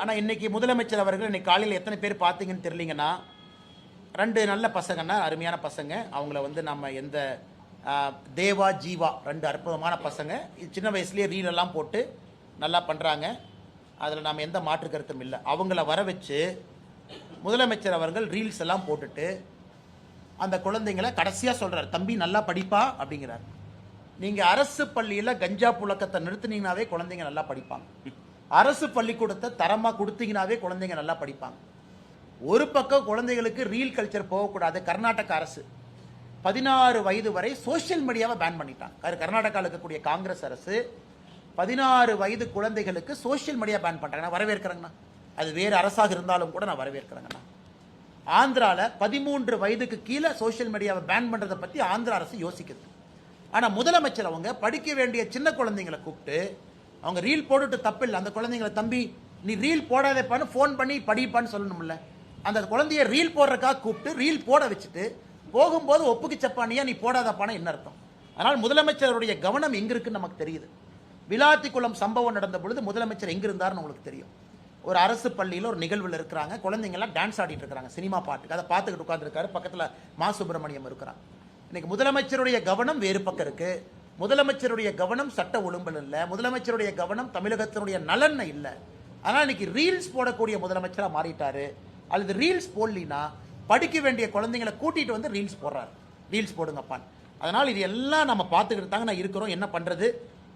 ஆனால் இன்னைக்கு முதலமைச்சர் அவர்கள் இன்னைக்கு காலையில் எத்தனை பேர் பார்த்தீங்கன்னு தெரியலீங்கன்னா, 2 நல்ல பசங்கன்னா, அருமையான பசங்க. அவங்கள வந்து நம்ம எந்த தேவா ஜீவா 2 அற்புதமான பசங்க. சின்ன வயசுலேயே ரீலெல்லாம் போட்டு நல்லா பண்ணுறாங்க. அதில் நாம் எந்த மாற்று கருத்தும் இல்லை. அவங்கள வர வச்சு முதலமைச்சர் அவர்கள் ரீல்ஸ் எல்லாம் போட்டுட்டு அந்த குழந்தைங்களை கடைசியாக சொல்கிறார், தம்பி நல்லா படிப்பா அப்படிங்கிறார். நீங்கள் அரசு பள்ளியில் கஞ்சா புழக்கத்தை நிறுத்தினீங்கனாவே குழந்தைங்க நல்லா படிப்பாங்க. அரசு பள்ளிக்கூடத்தை தரமாக கொடுத்தீங்கனாவே குழந்தைங்க நல்லா படிப்பாங்க. ஒரு பக்கம் குழந்தைகளுக்கு ரீல் கல்ச்சர் போகக்கூடாது. கர்நாடக அரசு 16 வயது வரை சோசியல் மீடியாவை பேன் பண்ணிட்டாங்க. கர்நாடகாவில் இருக்கக்கூடிய காங்கிரஸ் அரசு 16 வயது குழந்தைகளுக்கு சோசியல் மீடியா பேன் பண்ணுறாங்க. நான் வரவேற்கிறேங்கண்ணா. அது வேறு அரசாக இருந்தாலும் கூட நான் வரவேற்கிறேங்கண்ணா. ஆந்திராவில் 13 வயதுக்கு கீழே சோசியல் மீடியாவை பேன் பண்ணுறதை பற்றி ஆந்திரா அரசு யோசிக்குது. ஆனால் முதலமைச்சர் அவங்க படிக்க வேண்டிய சின்ன குழந்தைங்களை கூப்பிட்டு அவங்க ரீல் போட்டுட்டு தப்பில்லை. அந்த குழந்தைங்களை, தம்பி நீ ரீல் போடாதப்பான்னு ஃபோன் பண்ணி படிப்பான்னு சொல்லணும்ல. அந்த குழந்தைய ரீல் போடுறதுக்காக கூப்பிட்டு ரீல் போட வச்சுட்டு போகும்போது ஒப்புக்கு சப்பானியா நீ போடாதப்பான என்ன அர்த்தம்? அதனால் முதலமைச்சருடைய கவனம் எங்க இருக்குன்னு நமக்கு தெரியுது. விளாத்திக்குளம் சம்பவம் நடந்த பொழுது முதலமைச்சர் எங்க இருந்தாருன்னு உங்களுக்கு தெரியும். ஒரு அரசு பள்ளியில் ஒரு நிகழ்வில் இருக்கிறாங்க. குழந்தைங்கள்லாம் டான்ஸ் ஆடிட்டு இருக்கிறாங்க சினிமா பாட்டுக்கு. அதை பார்த்துக்கிட்டு உட்காந்துருக்காரு. பக்கத்தில் மா சுப்பிரமணியம் இருக்கிறாங்க. இன்னைக்கு முதலமைச்சருடைய கவனம் வேறு பக்கம் இருக்கு. முதலமைச்சருடைய கவனம் சட்ட ஒழுங்கல் இல்லை. முதலமைச்சருடைய கவனம் தமிழகத்தினுடைய நலன் இல்லை. ஆனால் இன்னைக்கு ரீல்ஸ் போடக்கூடிய முதலமைச்சராக மாறிட்டாரு. அல்லது ரீல்ஸ் போடலினா படிக்க வேண்டிய குழந்தைங்களை கூட்டிட்டு வந்து ரீல்ஸ் போடுறாரு. ரீல்ஸ் போடுங்கப்பான். அதனால் இது எல்லாம் நம்ம பார்த்துக்கிட்டு தாங்க நான் இருக்கிறோம். என்ன பண்ணுறது?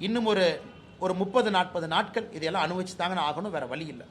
இன்னும் ஒரு 30-40 நாட்கள் இதையெல்லாம் அனுபவிச்சு தாங்க நான் ஆகணும். வேற வழி இல்லை.